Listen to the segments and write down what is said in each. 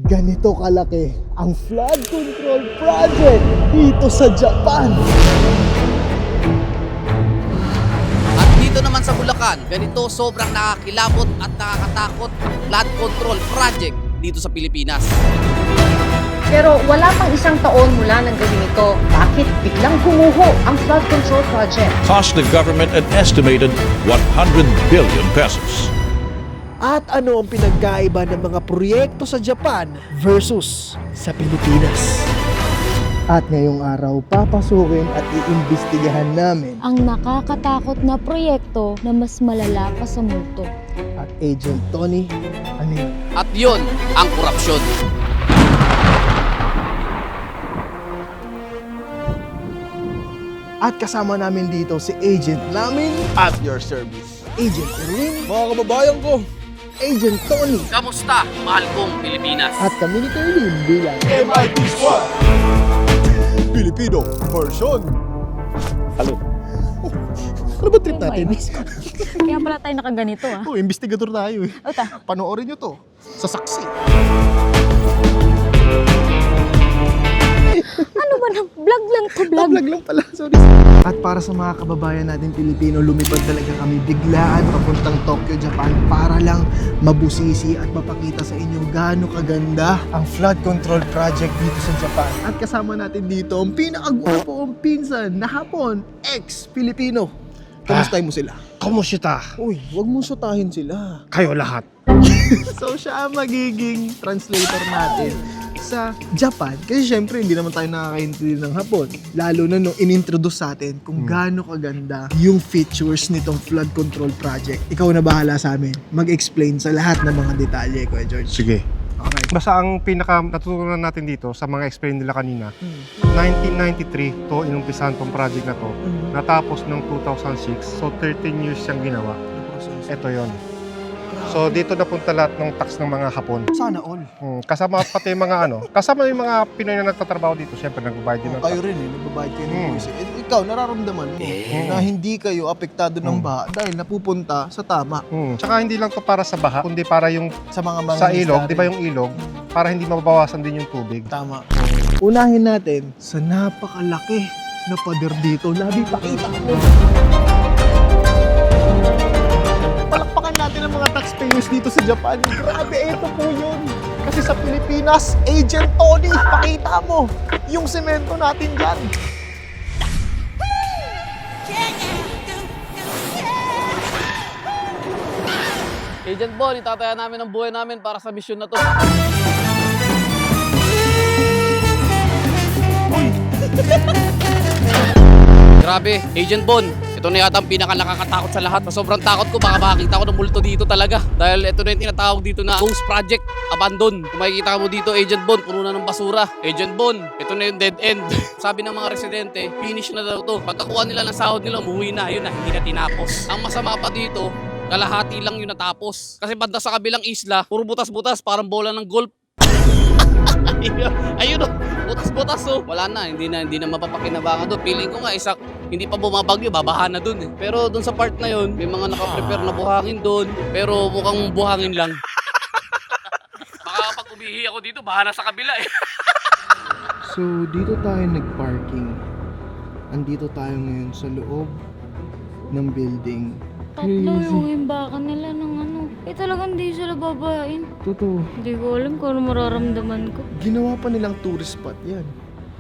Ganito kalaki ang flood control project dito sa Japan. At dito naman sa Bulacan, ganito sobrang nakakilabot at nakakatakot ang flood control project dito sa Pilipinas. Pero wala pang isang taon mula nang gawin ito, bakit biglang gumuho ang flood control project? Cost the government an estimated 100 billion pesos. At ano ang pinagkaiba ng mga proyekto sa Japan versus sa Pilipinas? At ngayong araw, papasukin at iimbestigahan namin Ang nakakatakot na proyekto na mas malala pa sa multo. at Agent Tony, ano yun? At yun ang korupsyon. At kasama namin dito si Agent namin, At your service. Agent Erwin, Mga kababayan ko, Agent Tony, Kamusta, mahal kong Pilipinas? at kami ni Kerlin bilang MIT Squad! Filipino version. ano ba trip natin? Kaya pala tayo nakaganito ah. Oh, investigador tayo eh. Ota, Panoorin nyo to sa saksi. ano ba na? Vlog lang to, vlog. Vlog lang pala, sorry. At para sa mga kababayan natin Pilipino, lumipad talaga kami biglaan papuntang Tokyo, Japan para lang mabusisi at mapakita sa inyo gaano kaganda ang flood control project dito sa Japan. At kasama natin dito ang pinakagwapong pinsan na hapon, ex-Filipino. Kamustahin mo sila? Kumusta? Uy, wag mong sutahin sila. Kayo lahat. So siya ang magiging translator natin sa Japan. Kasi syempre, hindi naman tayo nakakaintindi ng Hapon. Lalo na nung inintroduce sa atin kung gaano kaganda yung features nitong flood control project. Ikaw na bahala sa amin. Mag-explain sa lahat ng mga detalye, Kuya George. Sige. Okay. Basta ang pinaka natutunan natin dito sa mga explain nila kanina, 1993 to inumpisahan tong project na to. Natapos ng 2006. So 13 years siyang ginawa. Ito yon. So dito napunta lahat ng tax ng mga Hapon. Sana all. Kasama pati mga kasama yung mga Pinoy na nagtatrabaho dito. Siyempre nagbabayad din ng Kayo tax. rin eh, nagbabayad kayo ng buwis. Ikaw, nararamdaman mo na hindi kayo apektado ng baha dahil napupunta sa tama Tsaka hindi lang to para sa baha, kundi para yung sa mga sa ilog, di ba yung ilog, para hindi mababawasan din yung tubig. Tama. Unahin natin sa napakalaki na pader dito. Labi, pakita mo. Palakpakan natin ang mga taxpayers dito sa Japan. Grabe, ito po yun. Kasi sa Pilipinas, Agent Tony, pakita mo yung semento natin dyan. Agent Bon, itataya namin ang buhay namin para sa misyon na to. Grabe, Agent Bon. Ito na yata ang pinaka nakakatakot sa lahat. Sa sobrang takot ko, baka makakita ko ng multo dito talaga. Dahil ito na yung tinatawag dito na Ghost Project Abandon. Kung makikita mo dito, Agent Bon, puno na ng basura. Agent Bon, ito na yung dead end. Sabi ng mga residente, finish na daw to. Pagkakuha nila ng sahod nila, umuwi na. Yun na, hindi na tinapos. Ang masama pa dito, kalahati lang yun natapos. Kasi banda sa kabilang isla, puro butas-butas, parang bola ng golf. Ayun o, butas-butas o. Wala na, hindi na mapapakinabangan doon. Feeling ko nga, hindi pa bumabagyo, babaha na doon eh. Pero doon sa part na yun, may mga nakaprepare na buhangin doon. Pero mukhang buhangin lang. Baka pag umihi ako dito, baha na sa kabila eh. So, dito tayo nag-parking. Andito tayo ngayon sa loob ng building. Tatlo yung himbakan nila ng ano. Talagang di sila babain. Totoo. Hindi ko alam kung ano mararamdaman ko. Ginawa pa nilang tourist spot yan.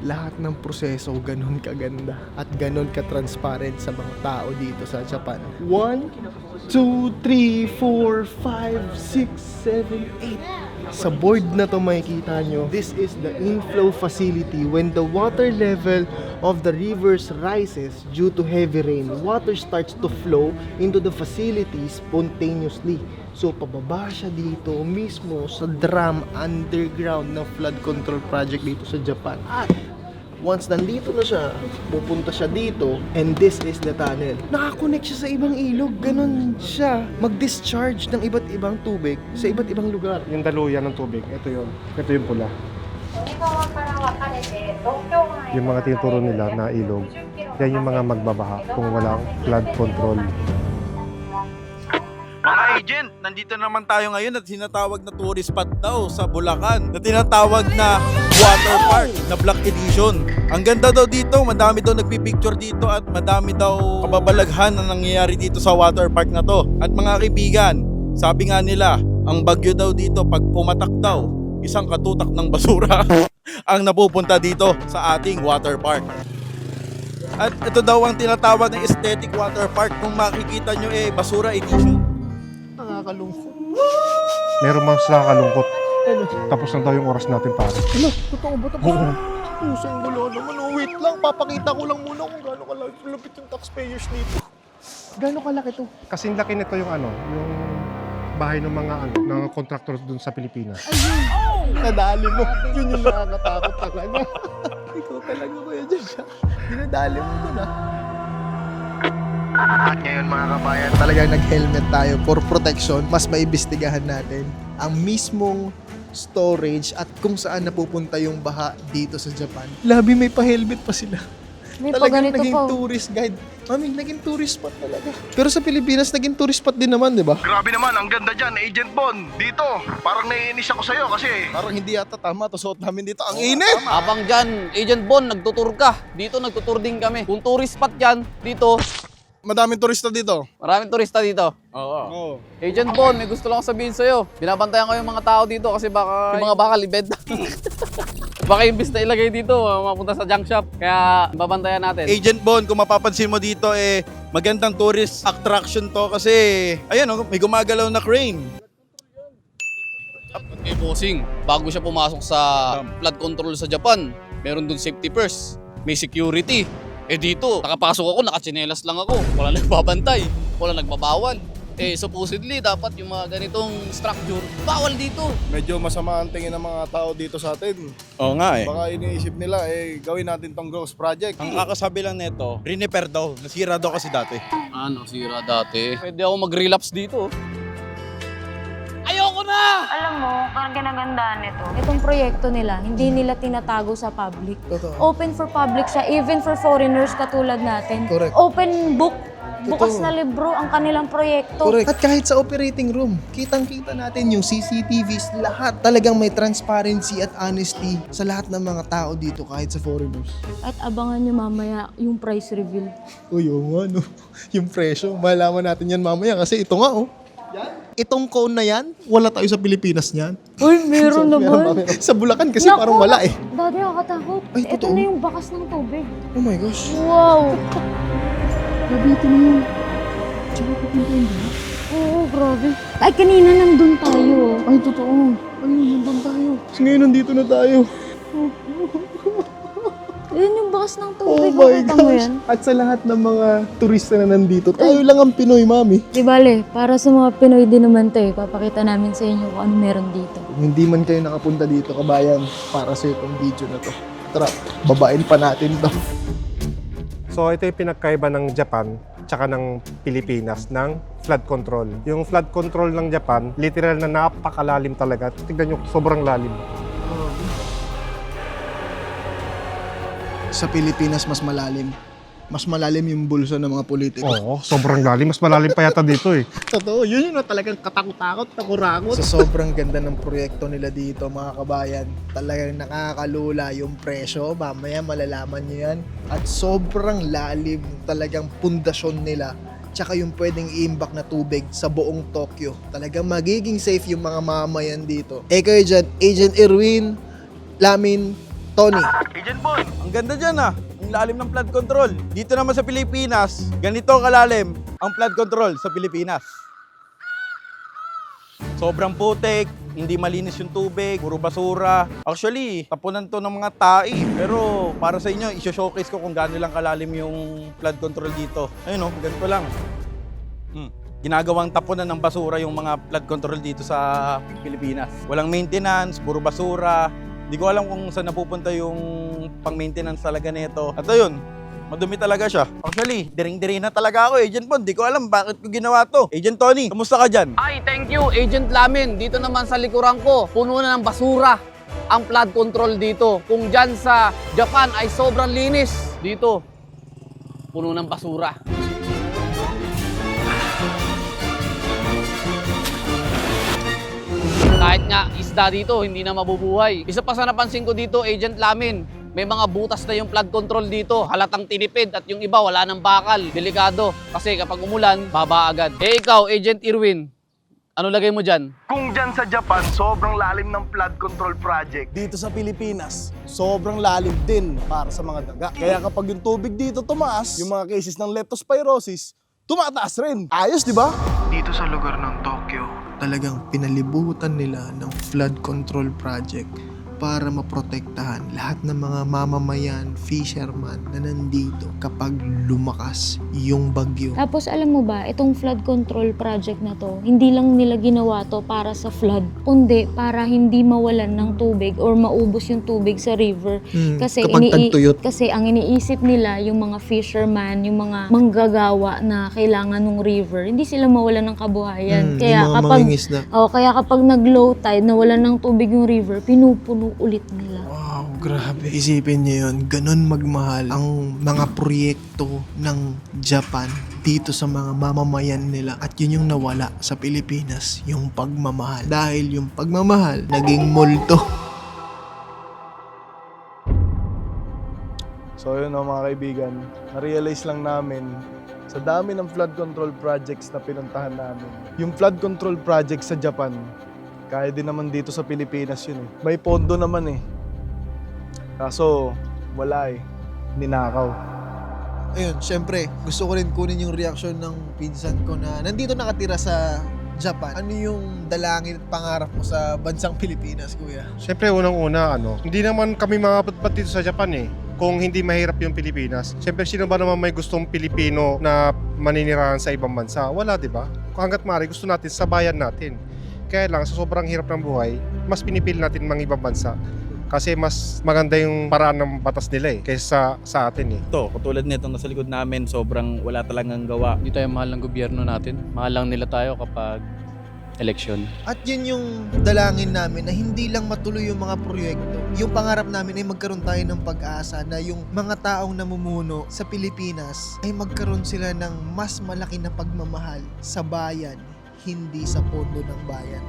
Lahat ng proseso ganun kaganda at ganun ka-transparent sa mga tao dito sa Japan. 1, 2, 3, 4, 5, 6, 7, 8. Sa board na to makikita nyo, this is the inflow facility. When the water level of the rivers rises due to heavy rain, water starts to flow into the facility spontaneously. So pababa siya dito mismo sa drum underground ng flood control project dito sa Japan. At once nandito na siya, pupunta siya dito, and this is the tunnel. Nakakonect siya sa ibang ilog. Ganon siya mag-discharge ng iba't ibang tubig sa iba't ibang lugar. Yung daluyan ng tubig, ito yun. Ito yung pula. Yung mga tinuturo nila na ilog, yan yung mga magbabaha kung walang flood control. Mga Agent, nandito naman tayo ngayon at sinatawag na tourist spot daw sa Bulacan na tinatawag na water park na Black Edition. Ang ganda daw dito, madami daw nagpipicture dito at madami daw kababalaghan na nangyayari dito sa water park na to. At mga kaibigan, sabi nga nila, ang bagyo daw dito pag pumatak daw, isang katutak ng basura ang napupunta dito sa ating water park. At ito daw ang tinatawag na aesthetic water park. Kung makikita nyo basura edition. Nakakalungkot. Meron mas nakakalungkot. Tapos na daw yung oras natin pare. Ano? Totoo ba ito? Oo. Pusang gulo naman. Oh, wait lang. Papakita ko lang muna kung gaano kalapit yung taxpayers nito. Gaano kalaki to? Kasing laki nito yung yung bahay ng mga ng contractors dun sa Pilipinas. Nadali mo. Yun yung nakakatakot talaga. Ikaw talaga kuya dyan. Dinadali mo dun At ngayon mga kabayan, talagang nag-helmet tayo for protection. Mas maibistigahan natin ang mismong storage at kung saan napupunta yung baha dito sa Japan. Labi may pa-helmet pa sila. May pa Talagang ganito naging po. tourist guide. Mami, naging tourist spot talaga. Pero sa Pilipinas, naging tourist spot din naman, di ba? Grabe naman, ang ganda dyan, Agent Bon. Dito, parang naiinis ako sa'yo kasi Parang hindi yata tama to suot namin dito. Ang init! Habang dyan, Agent Bon, nagtutur ka. Dito, nagtutur din kami. Kung tourist spot yan, dito, Madaming turista dito. maraming turista dito. Oo. Agent Bon, may gusto lang ako sabihin sa'yo. Binabantayan ko yung mga tao dito kasi baka yung mga baka libed. Baka imbis na ilagay dito, mapunta sa junk shop. Kaya babantayan natin. Agent Bon, kung mapapansin mo dito, magandang tourist attraction to kasi, ayan, may gumagalaw na crane. Eh, bossing, bago siya pumasok sa flood control sa Japan, meron dun safety first, may security. Eh dito, nakapasok ako, nakatsinelas lang ako. Wala nagbabantay, wala nagbabawal. Eh supposedly, dapat yung mga ganitong structure, bawal dito. Medyo masama ang tingin ng mga tao dito sa atin. Oo nga Baka iniisip nila, gawin natin tong ghost project. Ang kakasabi lang nito, repair daw, nasira daw kasi dati. Ano, sira dati. Pwede ako mag-relapse dito. Ayoko na! Alam mo, parang ganagandaan nito. Itong proyekto nila, hindi nila tinatago sa public. Totoo. Open for public siya, even for foreigners katulad natin. Correct. Open book, bukas Totoo. na libro ang kanilang proyekto. Correct. At kahit sa operating room, kitang-kita natin yung CCTVs, lahat talagang may transparency at honesty sa lahat ng mga tao dito kahit sa foreigners. At abangan nyo mamaya yung price reveal. Uy, ano, yung presyo, malaman natin yan mamaya kasi ito nga, Itong cone na yan, wala tayo sa Pilipinas niyan. Uy, meron naman. Sa Bulacan kasi parang wala Dati nakakatakot. Ay, Ito totoo? na yung bakas ng tubig. Oh my gosh. Wow! Grabe, ito na yun. Tsaka pupunta yun ba? Oo, grabe. Ay, kanina nandun tayo. Ay, totoo. Ayun, nandun tayo. Kasi ngayon nandito na tayo. Ayan yung bakas ng Oh tubig. my Nakita mo gosh. yan? At sa lahat ng mga turista na nandito, tayo lang ang Pinoy, mami. Di bale, para sa mga Pinoy din naman to Papakita namin sa inyo kung ano meron dito. Kung hindi man kayo nakapunta dito, kabayan, para sa itong video na to. Tara, babain pa natin to. So ito yung pinagkaiba ng Japan tsaka ng Pilipinas ng flood control. Yung flood control ng Japan, literal na napakalalim talaga. Tignan nyo, sobrang lalim. Sa Pilipinas, mas malalim. Mas malalim yung bulso ng mga politiko. Oo, sobrang lalim. Mas malalim pa yata dito eh. Totoo, yun yung talagang katakot-takot, takurakot. Sa sobrang ganda ng proyekto nila dito, mga kabayan, talagang nakakalula yung presyo. Mamaya malalaman nyo yan. At sobrang lalim talagang pundasyon nila. Tsaka yung pwedeng iimbak na tubig sa buong Tokyo. Talagang magiging safe yung mga mamayan dito. Kayo dyan, Agent Erwin, Lamin, Tony. Agent Bon, ang ganda dyan ang lalim ng flood control. Dito naman sa Pilipinas, ganito kalalim ang flood control sa Pilipinas. Sobrang putik, hindi malinis yung tubig, puro basura. Actually, tapunan to ng mga tai. Pero para sa inyo, i-showcase ko kung gaano lang kalalim yung flood control dito. Ayun ganito lang. Ginagawang tapunan ng basura yung mga flood control dito sa Pilipinas. Walang maintenance, puro basura. Hindi ko alam kung saan napupunta yung pang-maintenance talaga nito. At ayun, madumi talaga siya. Actually, diring-diri na talaga ako, Agent Bon. Di ko alam bakit ko ginawa to. Agent Tony, kamusta ka dyan? Ay, thank you, Agent Lamin. Dito naman sa likuran ko, puno na ng basura ang flood control dito. Kung dyan sa Japan ay sobrang linis, dito, puno ng basura. Kahit nga isda dito, hindi na mabubuhay. Isa pa sa napansin ko dito, Agent Lamin, may mga butas na yung flood control dito. Halatang tinipid at yung iba wala ng bakal. Delikado. Kasi kapag umulan, baba agad. Eh ikaw, Agent Irwin, ano lagay mo dyan? Kung dyan sa Japan, sobrang lalim ng flood control project. Dito sa Pilipinas, sobrang lalim din para sa mga daga. Kaya kapag yung tubig dito tumaas, yung mga cases ng leptospirosis, tumataas rin. Ayos, di ba? Dito sa lugar ng Tokyo, Talagang pinalibutan nila ng flood control project para maprotektahan lahat ng mga mamamayan, fisherman na nandito kapag lumakas yung bagyo. Tapos alam mo ba, itong flood control project na to, hindi lang nila ginawa to para sa flood, kundi para hindi mawalan ng tubig or maubos yung tubig sa river. Kasi kapag tagtuyot. kasi ang iniisip nila, yung mga fisherman, yung mga manggagawa na kailangan ng river, hindi sila mawalan ng kabuhayan. Kaya yung mga kapag mangingisda. kaya kapag nag-low tide, nawalan ng tubig yung river, pinupuno ulit nila. Wow, grabe. Isipin niyo yun, ganun magmahal ang mga proyekto ng Japan dito sa mga mamamayan nila. At yun yung nawala sa Pilipinas, yung pagmamahal. Dahil yung pagmamahal, naging multo. So yun mga kaibigan, na-realize lang namin sa dami ng flood control projects na pinuntahan namin. Yung flood control project sa Japan, kaya din naman dito sa Pilipinas yun eh. May pondo naman eh. Kaso, wala eh. Ninakaw. Ayun, syempre, gusto ko rin kunin yung reaksyon ng pinsan ko na nandito nakatira sa Japan. Ano yung dalangin at pangarap mo sa bansang Pilipinas, kuya? Siyempre, unang-una, hindi naman kami mga patpat dito sa Japan eh. Kung hindi mahirap yung Pilipinas. Siyempre, sino ba naman may gustong Pilipino na maninirahan sa ibang bansa? Wala, di ba? Hanggat maaari, gusto natin sa bayan natin. Kaya lang, sa sobrang hirap ng buhay, mas pinipili natin mga ibang bansa. Kasi mas maganda yung paraan ng batas nila eh, kaysa sa atin eh. Ito, katulad nito nasa likod namin, sobrang wala talagang gawa. Hindi tayo mahal ng gobyerno natin. Mahal lang nila tayo kapag eleksyon. At yun yung dalangin namin na hindi lang matuloy yung mga proyekto. Yung pangarap namin ay magkaroon tayo ng pag-asa na yung mga taong namumuno sa Pilipinas ay magkaroon sila ng mas malaki na pagmamahal sa bayan, hindi sa pondo ng bayan.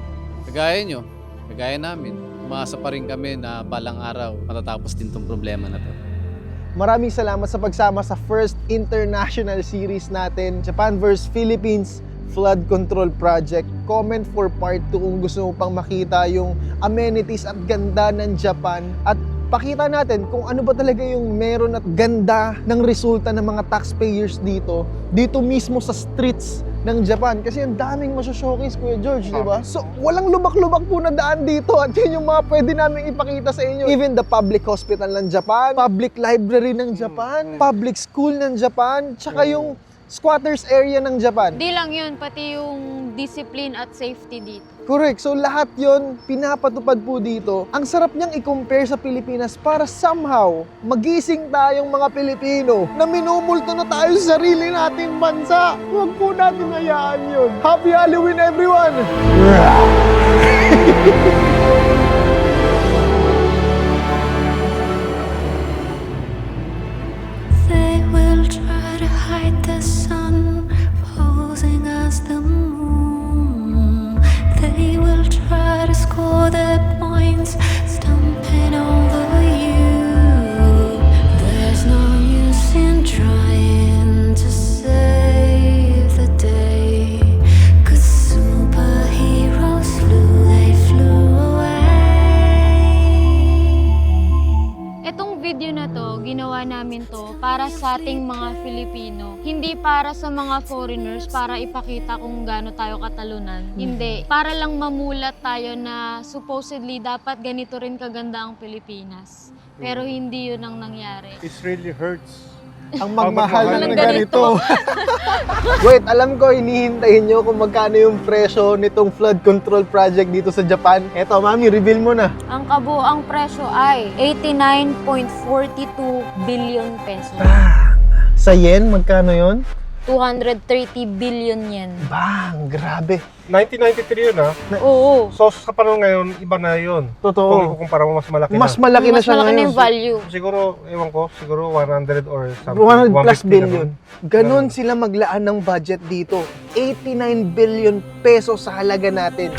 Kagaya nyo, kagaya namin, umaasa pa rin kami na balang araw matatapos din tong problema na to. Maraming salamat sa pagsama sa first international series natin, Japan vs. Philippines Flood Control Project. Comment for part 2 kung gusto mo pang makita yung amenities at ganda ng Japan at pakita natin kung ano ba talaga yung meron at ganda ng resulta ng mga taxpayers dito mismo sa streets ng Japan. Kasi ang daming masyo-showcase, Kuya George, di ba? So, walang lubak-lubak po na daan dito at yun yung mga pwede namin ipakita sa inyo. Even the public hospital ng Japan, public library ng Japan, public school ng Japan, tsaka yung squatters area ng Japan. Di lang yun, pati yung discipline at safety dito. Correct. So lahat yon pinapatupad po dito. Ang sarap niyang i-compare sa Pilipinas para somehow magising tayong mga Pilipino na minumulto na tayo sa sarili nating bansa. Huwag po natin hayaan yun. Happy Halloween, everyone! They will try to hide the sun, posing as the moon. They will try to score their points, stumping over you. There's no use in trying to save the day, 'cause superheroes they flew away. Itong video na to, ginawa namin to para sa ating mga Filipino. Hindi para sa mga foreigners, para ipakita kung gaano tayo katalunan. Hindi. Para lang mamulat tayo na supposedly dapat ganito rin kaganda ang Pilipinas. Pero hindi yun ang nangyari. It really hurts. Ang magmahal ng ng ganito. Wait, alam ko, hinihintayin nyo kung magkano yung presyo nitong flood control project dito sa Japan. Eto, mami, reveal mo na. Ang kabuang presyo ay 89.42 billion pesos. Sa yen, magkano yon? 230 billion yen. Bang, grabe. 1993 yun Oo. So sa panahon ngayon, iba na yun. Kung Totoo. ikukumpara mo, mas malaki Mas na. malaki na Mas siya malaki na ngayon. yung value. Siguro, ewan ko, siguro 100 or something. 100 plus 150 billion. ganun. Ganon sila maglaan ng budget dito. 89 billion pesos sa halaga natin.